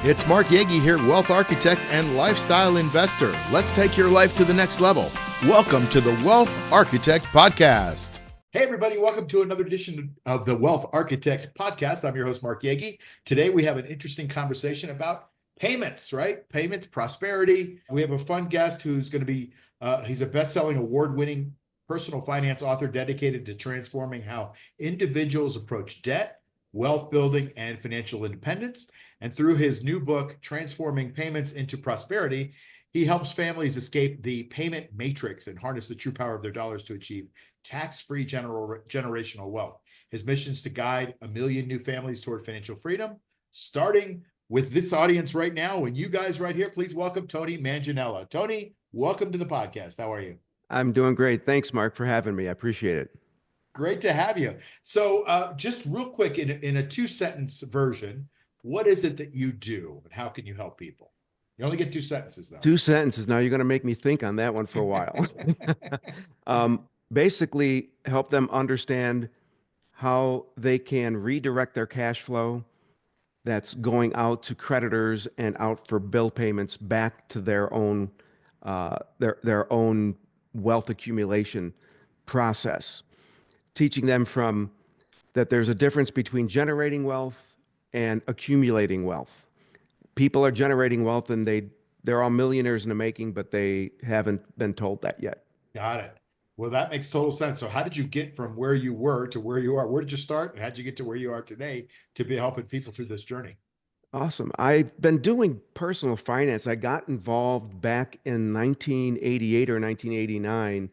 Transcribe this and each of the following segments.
It's Mark Yegge here, wealth architect and lifestyle investor. Let's take your life to the next level. Welcome to the Wealth Architect Podcast. Hey, everybody. Welcome to another edition of the Wealth Architect Podcast. I'm your host, Mark Yegge. Today, we have an interesting conversation about payments, right? Payments, prosperity. We have a fun guest who's going to be, he's a best-selling, award-winning personal finance author dedicated to transforming how individuals approach debt, wealth building, and financial independence. And through his new book, Transforming Payments into Prosperity, he helps families escape the payment matrix and harness the true power of their dollars to achieve tax-free generational wealth. His mission is to guide 1 million new families toward financial freedom, starting with this audience right now. And you guys right here, please welcome Tony Manganiello. Tony, welcome to the podcast. How are you? I'm doing great. Thanks, Mark, for having me. I appreciate it. Great to have you. So just real quick, in a two-sentence version, what is it that you do and how can you help people? You only get 2 sentences, though. 2 sentences. Now you're going to make me think on that one for a while. Basically, help them understand how they can redirect their cash flow that's going out to creditors and out for bill payments back to their own their own wealth accumulation process. Teaching them from that there's a difference between generating wealth and accumulating wealth. People are generating wealth and they're all millionaires in the making, but they haven't been told that yet. Got it. Well, that makes total sense. So how did you get from where you were to where you are? Where did you start? And how did you get to where you are today to be helping people through this journey? Awesome. I've been doing personal finance. I got involved back in 1988 or 1989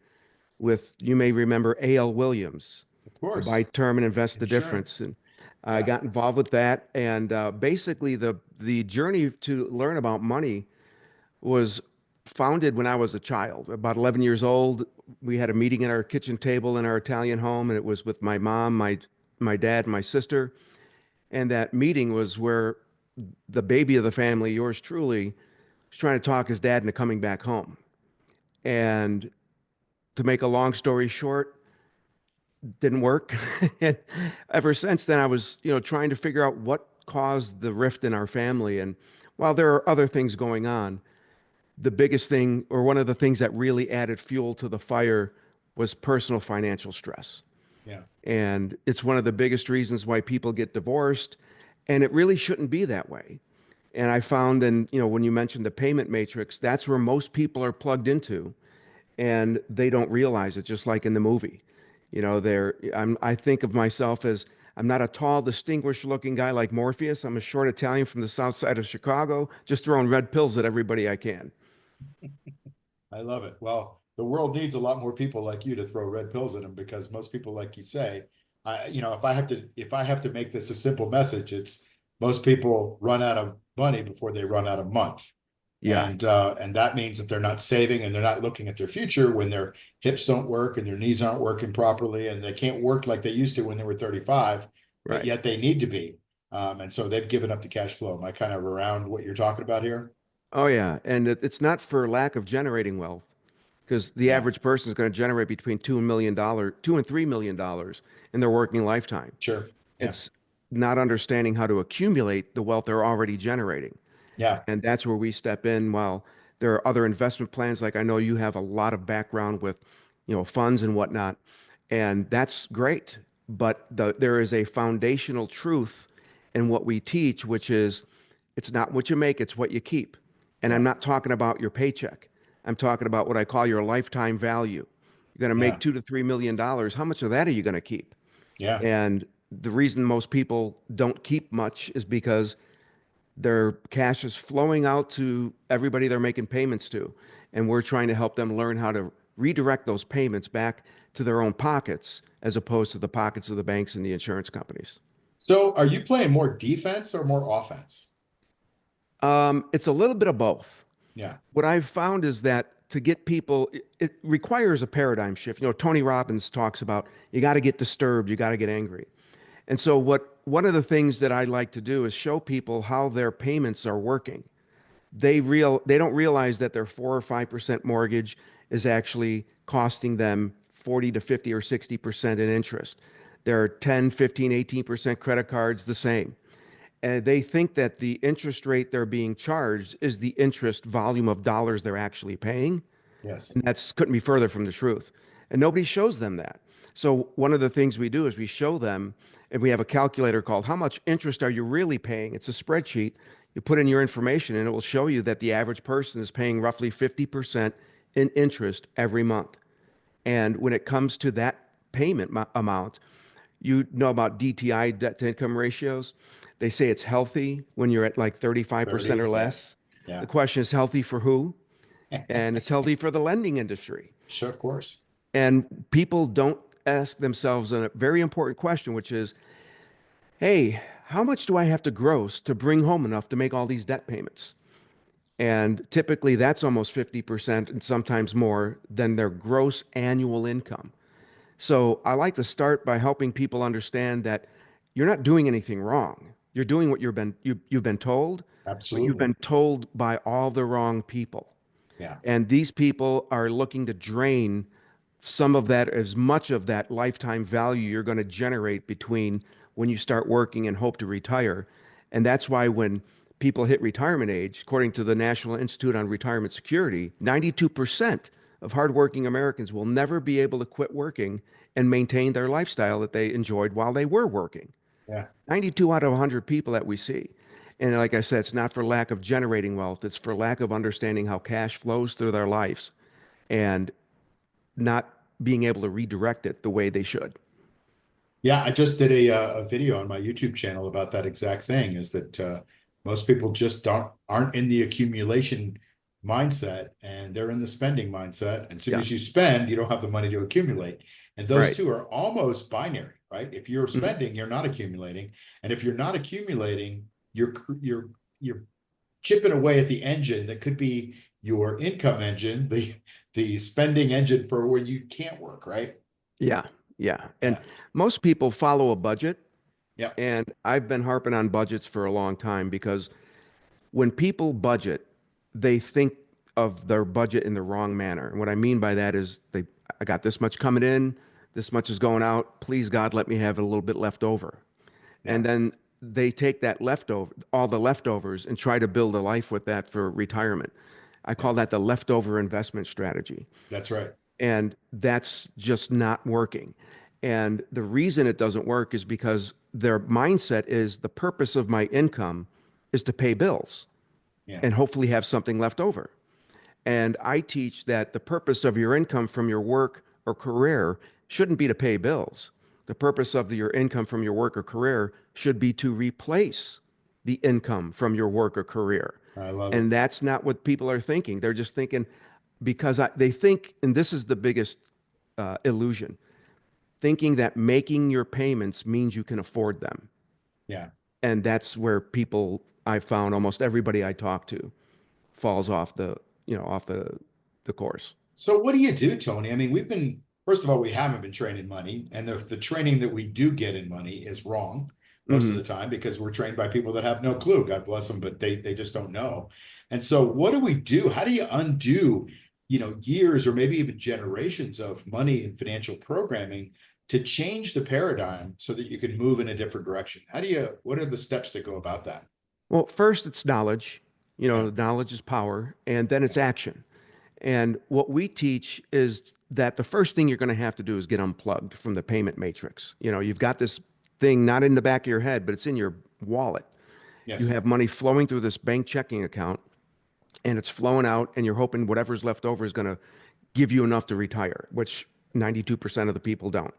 with, you may remember, A.L. Williams, Of course. buy term and invest the difference. Insurance. And I got involved with that. And basically, the journey to learn about money was founded when I was a child, about 11 years old. We had a meeting at our kitchen table in our Italian home, and it was with my mom, my dad, and my sister. And that meeting was where the baby of the family, yours truly, was trying to talk his dad into coming back home. And to make a long story short, didn't work. And ever since then, I was, trying to figure out what caused the rift in our family. And while there are other things going on, the biggest thing, or one of the things that really added fuel to the fire, was personal financial stress. Yeah. And it's one of the biggest reasons why people get divorced. And it really shouldn't be that way. And I found, and when you mentioned the payment matrix, that's where most people are plugged into, and they don't realize it, just like in the movie. I think of myself as, I'm not a tall, distinguished looking guy like Morpheus. I'm a short Italian from the south side of Chicago, just throwing red pills at everybody I can. I love it. Well, the world needs a lot more people like you to throw red pills at them, because most people, like you say, if I have to make this a simple message, it's most people run out of money before they run out of month. Yeah. And that means that they're not saving and they're not looking at their future when their hips don't work and their knees aren't working properly and they can't work like they used to when they were 35, but Right. yet they need to be. And so they've given up the cash flow. Am I kind of around what you're talking about here? Oh, yeah. And it's not for lack of generating wealth, because the Yeah, average person is going to generate between $2 and $3 million in their working lifetime. sure. Yeah, It's not understanding how to accumulate the wealth they're already generating. yeah, And that's where we step in. While there are other investment plans, like I know you have a lot of background with, funds and whatnot, and that's great. But there is a foundational truth in what we teach, which is it's not what you make, it's what you keep. And yeah, I'm not talking about your paycheck. I'm talking about what I call your lifetime value. You're going to yeah, make $2 to $3 million. How much of that are you going to keep? yeah. And the reason most people don't keep much is because their cash is flowing out to everybody they're making payments to. And we're trying to help them learn how to redirect those payments back to their own pockets, as opposed to the pockets of the banks and the insurance companies. So are you playing more defense or more offense? It's a little bit of both. Yeah, What I've found is that to get people, it requires a paradigm shift. Tony Robbins talks about you got to get disturbed, you got to get angry. And so one of the things that I like to do is show people how their payments are working. They don't realize that their 4 or 5% mortgage is actually costing them 40 to 50 or 60% in interest. Their 10, 15, 18% credit cards, the same. And they think that the interest rate they're being charged is the interest volume of dollars they're actually paying. Yes. And that's couldn't be further from the truth. And nobody shows them that. So one of the things we do is we show them, and we have a calculator called How Much Interest Are You Really Paying? It's a spreadsheet. You put in your information and it will show you that the average person is paying roughly 50% in interest every month. And when it comes to that payment amount, you know about DTI, debt to income ratios. They say it's healthy when you're at like 35% 30. or Yeah. less. Yeah. The question is healthy for who? And it's healthy for the lending industry. Sure, of course. And people don't ask themselves a very important question, which is, hey, how much do I have to gross to bring home enough to make all these debt payments? And typically that's almost 50% and sometimes more than their gross annual income. So I like to start by helping people understand that you're not doing anything wrong. You're doing what you've been told, but you've Absolutely. been told by all the wrong people. Yeah. And these people are looking to drain some of that, as much of that lifetime value you're going to generate between when you start working and hope to retire. And that's why when people hit retirement age, according to the National Institute on Retirement Security, 92% of hardworking Americans will never be able to quit working and maintain their lifestyle that they enjoyed while they were working. Yeah. 92 out of 100 people that we see. And like I said, it's not for lack of generating wealth, it's for lack of understanding how cash flows through their lives and not being able to redirect it the way they should. Yeah, I just did a video on my YouTube channel about that exact thing, is that most people just aren't in the accumulation mindset, and they're in the spending mindset. And as soon Yeah, as you spend, you don't have the money to accumulate. And those right. two are almost binary, right? If you're Mhm. spending, you're not accumulating. And if you're not accumulating, you're chipping away at the engine that could be your income engine, the spending engine for when you can't work, right? Yeah, yeah. And Yeah. most people follow a budget, Yep. and I've been harping on budgets for a long time because when people budget, they think of their budget in the wrong manner. And what I mean by that is I got this much coming in, this much is going out. Please God, let me have a little bit left over. Yeah. And then they take that leftover, all the leftovers, and try to build a life with that for retirement. I Yeah. call that the leftover investment strategy. That's right. And that's just not working. And the reason it doesn't work is because their mindset is the purpose of my income is to pay bills Yeah. and hopefully have something left over. And I teach that the purpose of your income from your work or career shouldn't be to pay bills. The purpose of your income from your work or career should be to replace the income from your work or career. I love it. And that's not what people are thinking. They're just thinking because they think, and this is the biggest illusion, thinking that making your payments means you can afford them. Yeah. And that's where people, I found almost everybody I talk to falls off off the course. So what do you do, Tony? I mean, first of all, we haven't been trained in money, and the training that we do get in money is wrong most of Hmm. the time because we're trained by people that have no clue. God bless them, but they just don't know. And so what do we do? How do you undo, years or maybe even generations of money and financial programming to change the paradigm so that you can move in a different direction? What are the steps that go about that? Well, first it's knowledge. Yeah. Knowledge is power, and then it's Yeah. action. And what we teach is that the first thing you're going to have to do is get unplugged from the payment matrix. You've got this thing not in the back of your head, but it's in your wallet. You Yes. have money flowing through this bank checking account, and it's flowing out, and you're hoping whatever's left over is going to give you enough to retire, which 92% of the people don't.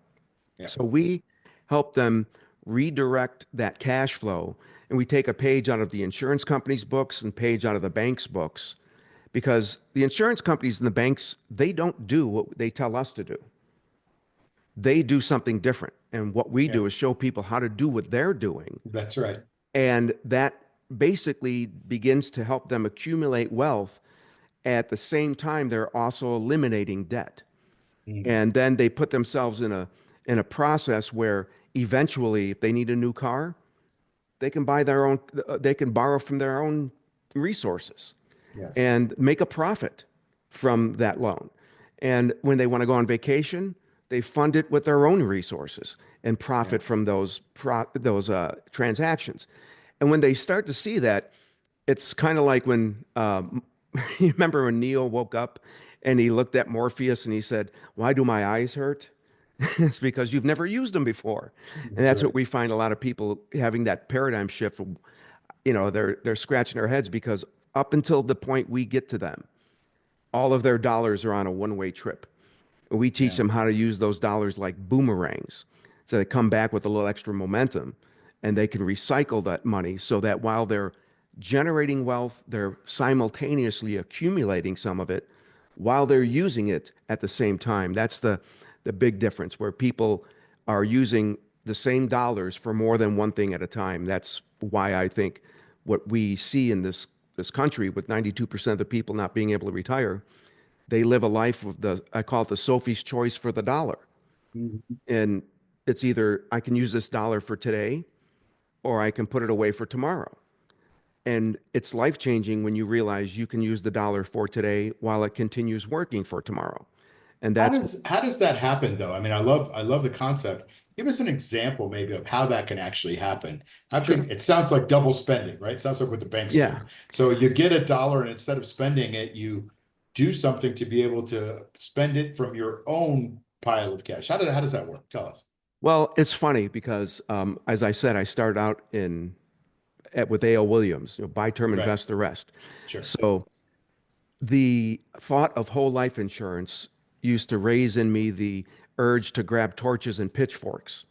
Yeah. So we help them redirect that cash flow, and we take a page out of the insurance company's books and page out of the bank's books because the insurance companies and the banks, they don't do what they tell us to do. They do something different. And what we Yeah. do is show people how to do what they're doing. That's right. And that basically begins to help them accumulate wealth. At the same time, they're also eliminating debt. Mm. And then they put themselves in a process where eventually, if they need a new car, they can buy their own, they can borrow from their own resources Yes. and make a profit from that loan. And when they want to go on vacation, they fund it with their own resources and Yeah. profit from those transactions. And when they start to see that, it's kind of like when you remember when Neo woke up and he looked at Morpheus and he said, "Why do my eyes hurt?" It's because you've never used them before. And That's that's right. what we find a lot of people having that paradigm shift. They're scratching their heads because up until the point we get to them, all of their dollars are on a one-way trip. We teach Yeah. them how to use those dollars like boomerangs. So they come back with a little extra momentum and they can recycle that money so that while they're generating wealth, they're simultaneously accumulating some of it while they're using it at the same time. That's the big difference where people are using the same dollars for more than one thing at a time. That's why I think what we see in this country with 92% of the people not being able to retire, they live a life of I call it the Sophie's choice for the dollar. Mhm. And it's either I can use this dollar for today or I can put it away for tomorrow. And it's life changing when you realize you can use the dollar for today while it continues working for tomorrow. And How that's, does that happen though? I mean, I love the concept. Give us an example maybe of how that can actually happen. How sure. can it sounds like double spending, right? It sounds like what the banks do. Yeah. So you get a dollar and instead of spending it, you do something to be able to spend it from your own pile of cash. How does that work? Tell us. Well, it's funny because, as I said, I started out with A.L. Williams, buy term, Right. invest the rest. Sure. So the thought of whole life insurance used to raise in me the urge to grab torches and pitchforks.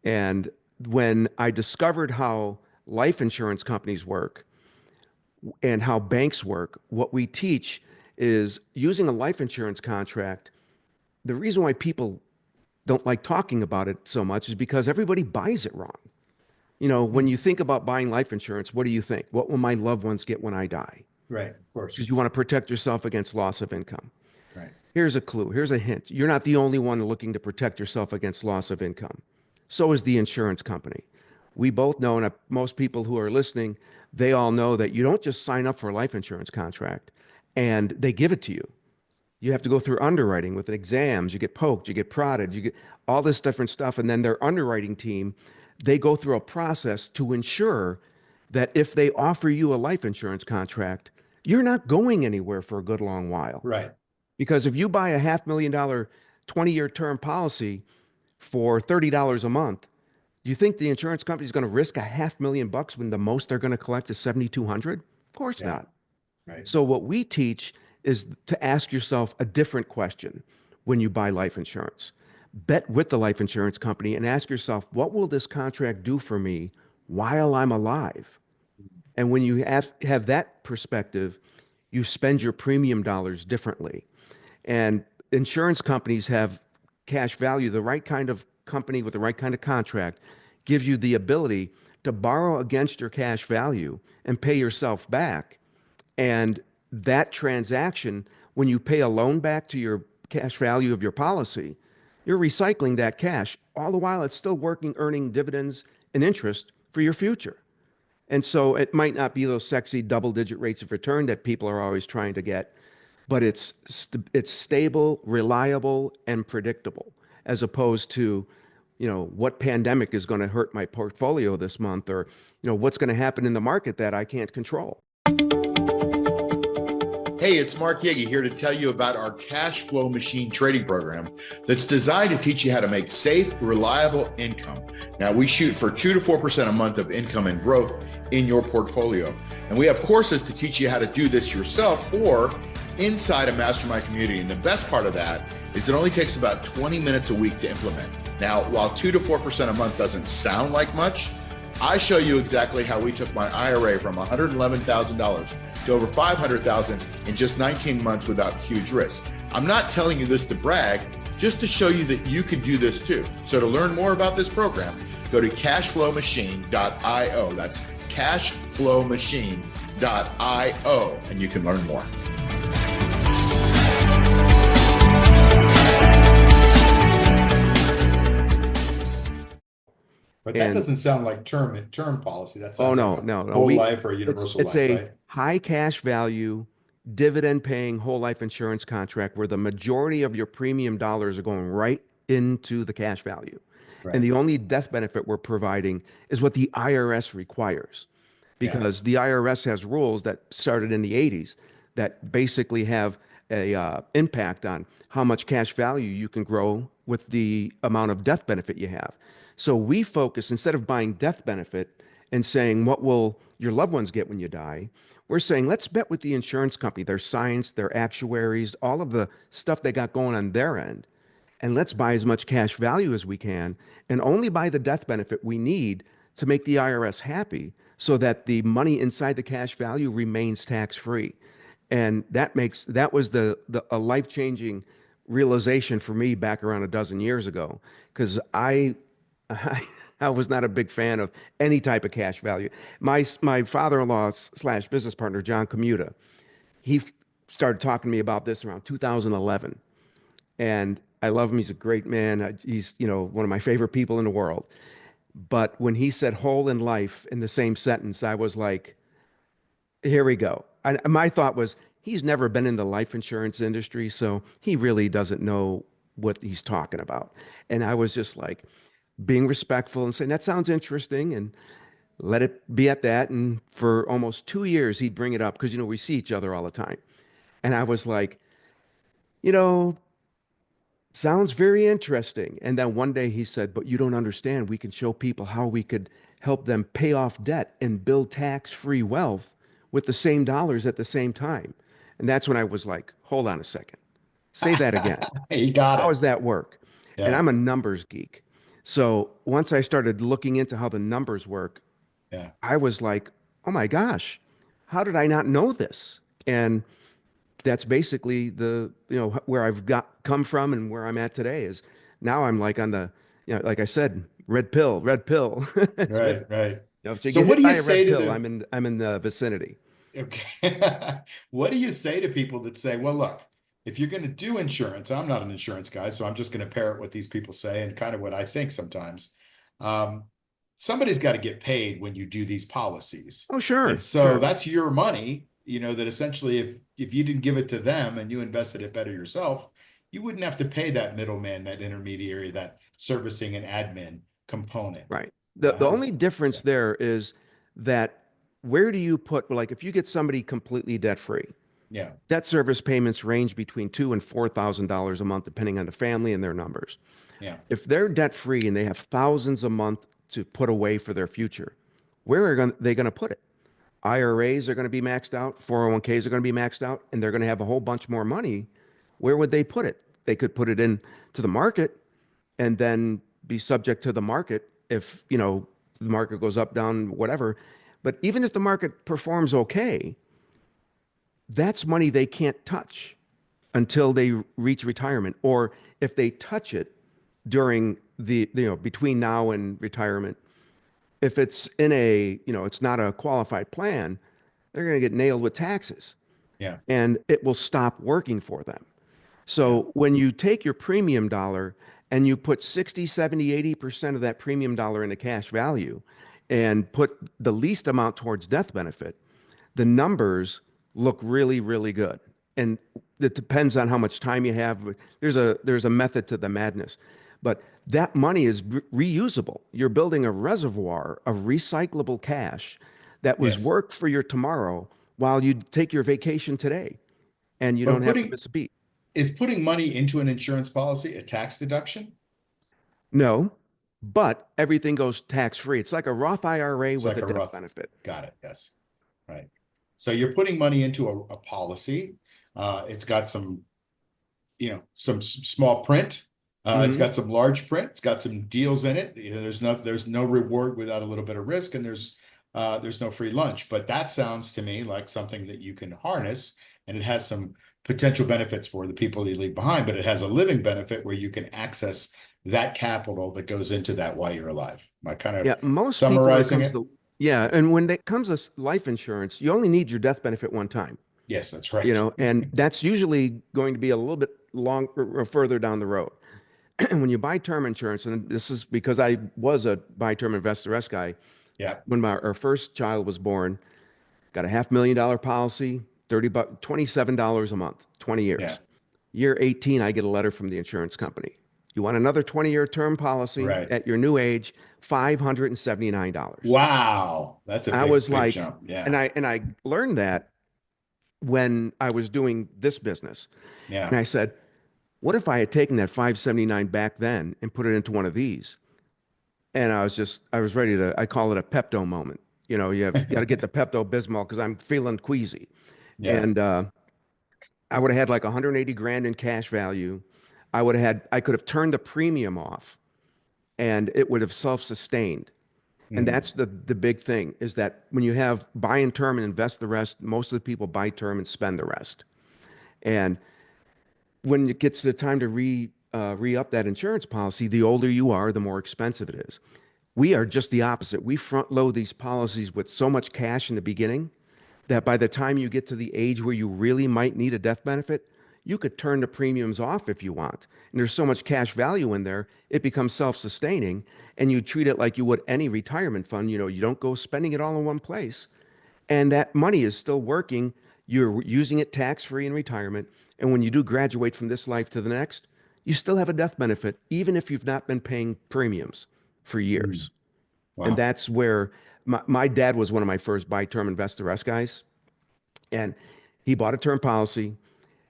And when I discovered how life insurance companies work and how banks work, what we teach is using a life insurance contract. The reason why people don't like talking about it so much is because everybody buys it wrong. When Hmm. you think about buying life insurance, what do you think? What will my loved ones get when I die? Right. Of course. Because you want to protect yourself against loss of income. Right. Here's a clue. Here's a hint. You're not the only one looking to protect yourself against loss of income. So is the insurance company. We both know, and most people who are listening, they all know that you don't just sign up for a life insurance contract and they give it to you. You have to go through underwriting with exams. You get poked, you get prodded, you get all this different stuff. And then their underwriting team, they go through a process to ensure that if they offer you a life insurance contract, you're not going anywhere for a good long while. Right. Because if you buy a $500,000 20-year term policy for $30 a month, you think the insurance company is going to risk a $500,000 when the most they're going to collect is 7,200? Of course Yeah. not. Right. So what we teach is to ask yourself a different question when you buy life insurance. Bet with the life insurance company and ask yourself, what will this contract do for me while I'm alive? And when you have that perspective, you spend your premium dollars differently. And insurance companies have cash value. The right kind of company with the right kind of contract gives you the ability to borrow against your cash value and pay yourself back. And that transaction, when you pay a loan back to your cash value of your policy, you're recycling that cash. All the while, it's still working, earning dividends and interest for your future. And so it might not be those sexy double-digit rates of return that people are always trying to get, but it's stable, reliable, and predictable, as opposed to, what pandemic is going to hurt my portfolio this month, or, what's going to happen in the market that I can't control. Hey, it's Mark Yegge here to tell you about our cash flow machine trading program that's designed to teach you how to make safe, reliable income. Now, we shoot for 2 to 4% a month of income and growth in your portfolio. And we have courses to teach you how to do this yourself or inside a mastermind community. And the best part of that is it only takes about 20 minutes a week to implement. Now, while 2 to 4% a month doesn't sound like much, I show you exactly how we took my IRA from $111,000 to over $500,000 in just 19 months without huge risk. I'm not telling you this to brag, just to show you that you can do this too. So to learn more about this program, go to cashflowmachine.io. That's cashflowmachine.io, and you can learn more. But that doesn't sound like term policy. That sounds like No. whole life or a universal It's life, a right? high cash value, dividend paying whole life insurance contract where the majority of your premium dollars are going right into the cash value. And Right. the only death benefit we're providing is what the IRS requires. Yeah. because the IRS has rules that started in the 80s that basically have a impact on how much cash value you can grow with the amount of death benefit you have. So we focus, instead of buying death benefit and saying, what will your loved ones get when you die? We're saying, let's bet with the insurance company, their science, their actuaries, all of the stuff they got going on their end. And let's buy as much cash value as we can and only buy the death benefit we need to make the IRS happy so that the money inside the cash value remains tax free. And that was a life-changing realization for me back around a dozen years ago, because I was not a big fan of any type of cash value. My father-in-law slash business partner, John Commuta, he started talking to me about this around 2011. And I love him. He's a great man. He's, one of my favorite people in the world. But when he said whole in life in the same sentence, I was like, here we go. My thought was, he's never been in the life insurance industry, so he really doesn't know what he's talking about. And I was just like being respectful and saying, that sounds interesting, and let it be at that. And for almost 2 years, he'd bring it up because, we see each other all the time. And I was like, you know, sounds very interesting. And then one day he said, but you don't understand. We can show people how we could help them pay off debt and build tax-free wealth with the same dollars at the same time. And that's when I was like, hold on a second. Say that again. You got How it. does that work? And Yeah. I'm a numbers geek. So once I started looking into how the numbers work, Yeah. I was like, oh my gosh, how did I not know this? And that's basically where I've come from and where I'm at today is now I'm like on the, like I said, red pill, red pill. It's Right. with, Right. if you So get what hit do you by a say red to pill, the I'm in the vicinity. Okay. What do you say to people that say, well, look, if you're going to do insurance, I'm not an insurance guy, so I'm just going to parrot what these people say and kind of what I think sometimes. Um, Somebody's got to get paid when you do these policies. Oh, And sure, so sure. that's your money, that essentially if you didn't give it to them and you invested it better yourself, you wouldn't have to pay that middleman, that intermediary, that servicing and admin component. Right. The How only does difference so? there is that where do you put, like, if you get somebody completely debt free, Yeah, debt service payments range between two and $4,000 a month, depending on the family and their numbers. yeah. If they're debt free and they have thousands a month to put away for their future, where are they going to put it? IRAs are going to be maxed out, 401ks are going to be maxed out, and they're going to have a whole bunch more money. Where would they put it? They could put it in to the market and then be subject to the market if, the market goes up, down, whatever. But even if the market performs okay, that's money they can't touch until they reach retirement. Or if they touch it during between now and retirement, if it's in it's not a qualified plan, they're going to get nailed with taxes Yeah, and it will stop working for them. yeah. So when you take your premium dollar and you put 60, 70, 80% of that premium dollar into cash value and put the least amount towards death benefit, the numbers look really, really good. And it depends on how much time you have. There's a method to the madness. But that money is reusable. You're building a reservoir of recyclable cash that was Yes. work for your tomorrow while you take your vacation today and you don't But have to putting miss a beat. is putting money into an insurance policy a tax deduction? No, but everything goes tax free. It's like a Roth IRA It's with like a a death rough, benefit. got it. Yes. Right. So you're putting money into a policy. It's got some, some small print. It's Hmm. got some large print. It's got some deals in it. There's no reward without a little bit of risk, and there's no free lunch. But that sounds to me like something that you can harness, and it has some potential benefits for the people you leave behind. But it has a living benefit where you can access that capital that goes into that while you're alive. Am I kind of Yeah, most people when it summarizing comes it? to yeah, and when it comes to life insurance, you only need your death benefit one time, Yes, that's right. and that's usually going to be a little bit long or further down the road. When you buy term insurance, and this is because I was a buy term investor S guy, Yeah, when our first child was born, got a $500,000 policy, 30 $27 a month, 20 yeah, years. Year 18, I get a letter from the insurance company. You want another 20-year term policy Right. at your new age, $579. Wow. That's a I big, was big like, jump. and Yeah. I learned that when I was doing this business. And Yeah. I said, what if I had taken that 579 back then and put it into one of these? And I was ready to, I call it a Pepto moment. You got to get the Pepto Bismol because I'm feeling queasy. Yeah. And I would have had like 180 grand in cash value. I could have turned the premium off and it would have self-sustained. And Mm. that's the big thing is that when you have buy in term and invest the rest, most of the people buy term and spend the rest. And when it gets to the time to re-up that insurance policy, the older you are, the more expensive it is. We are just the opposite. We front load these policies with so much cash in the beginning that by the time you get to the age where you really might need a death benefit, you could turn the premiums off if you want. And there's so much cash value in there, it becomes self-sustaining and you treat it like you would any retirement fund. You don't go spending it all in one place. And that money is still working. You're using it tax-free in retirement. And when you do graduate from this life to the next, you still have a death benefit, even if you've not been paying premiums for Mm. years. And Wow. that's where my dad was one of my first buy term invest the rest guys. And he bought a term policy.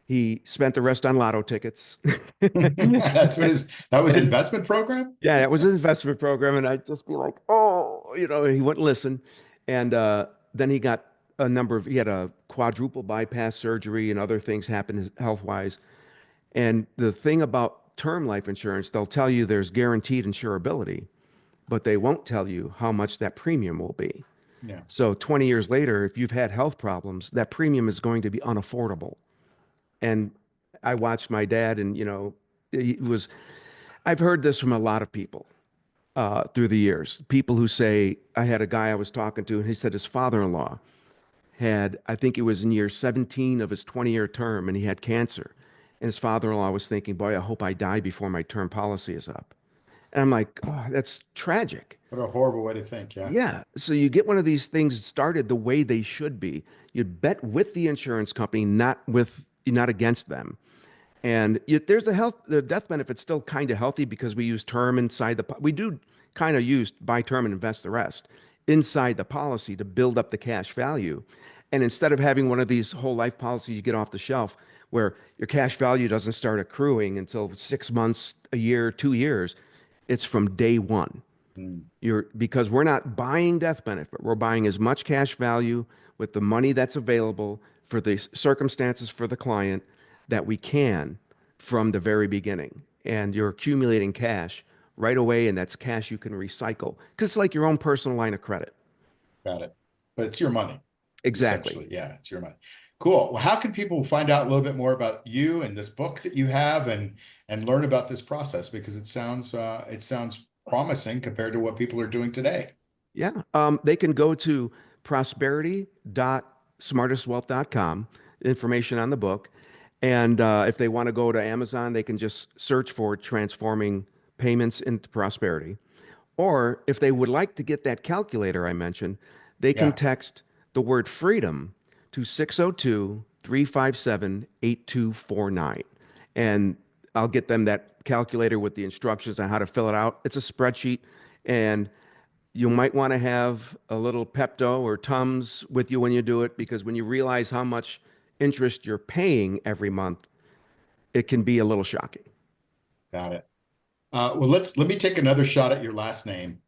He spent the rest on lotto tickets. That was And investment program? yeah, it was his investment program. And I'd just be like, oh, he wouldn't listen. And then he had a quadruple bypass surgery and other things happened health wise. And the thing about term life insurance, they'll tell you there's guaranteed insurability, but they won't tell you how much that premium will be. Yeah. So 20 years later, if you've had health problems, that premium is going to be unaffordable. And I watched my dad, and I've heard this from a lot of people through the years. People who say, I had a guy I was talking to, and he said his father-in-law had, I think it was in year 17 of his 20-year term, and he had cancer. And his father-in-law was thinking, boy, I hope I die before my term policy is up. And I'm like, oh, that's tragic. What a horrible way to think. Yeah. Yeah. So you get one of these things started the way they should be. You bet with the insurance company, not against them. And there's the death benefit's still kind of healthy because we use term inside we do kind of use buy term and invest the rest inside the policy to build up the cash value. And instead of having one of these whole life policies you get off the shelf where your cash value doesn't start accruing until 6 months, a year, 2 years, it's from day one. Mm. Because we're not buying death benefit. We're buying as much cash value with the money that's available for the circumstances for the client that we can from the very beginning. And you're accumulating cash right away, and that's cash you can recycle because it's like your own personal line of credit. Got it. But it's your money. Exactly. Essentially. Yeah, it's your money. Cool. Well, how can people find out a little bit more about you and this book that you have and learn about this process? Because it sounds promising compared to what people are doing today. Yeah. They can go to prosperity.smartestwealth.com, information on the book. And if they want to go to Amazon, they can just search for Transforming Payments into Prosperity. Or if they would like to get that calculator I mentioned, they can Yeah. text the word freedom to 602-357-8249. And I'll get them that calculator with the instructions on how to fill it out. It's a spreadsheet, and you might want to have a little Pepto or Tums with you when you do it, because when you realize how much interest you're paying every month, it can be a little shocking. Got it. Well, let me take another shot at your last name.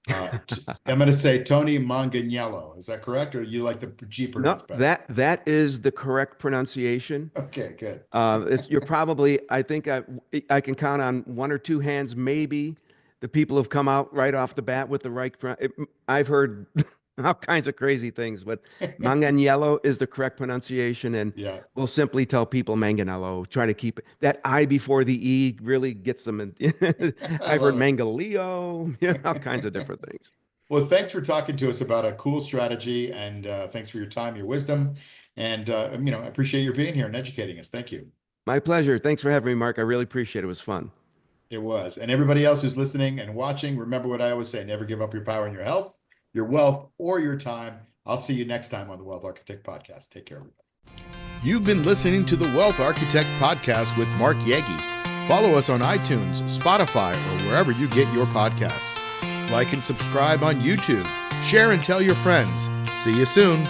I'm going to say Tony Manganiello. Is that correct, or you like the G No, pronounce better? that is the correct pronunciation. Okay, good. You're probably, I think I can count on one or two hands, maybe the people have come out right off the bat with the right. I've heard all kinds of crazy things, but Manganiello is the correct pronunciation, and Yeah. we'll simply tell people Manganello. Try to keep that I before the E really gets them. I I've heard love it. Mangaleo, all kinds of different things. Well, thanks for talking to us about a cool strategy, and thanks for your time, your wisdom, and I appreciate your being here and educating us. Thank you. My pleasure. Thanks for having me, Mark. I really appreciate it. It was fun. It was. And everybody else who's listening and watching, remember what I always say, never give up your power and your health, your wealth, or your time. I'll see you next time on the Wealth Architect Podcast. Take care, everybody. You've been listening to the Wealth Architect Podcast with Mark Yegge. Follow us on iTunes, Spotify, or wherever you get your podcasts. Like and subscribe on YouTube. Share and tell your friends. See you soon.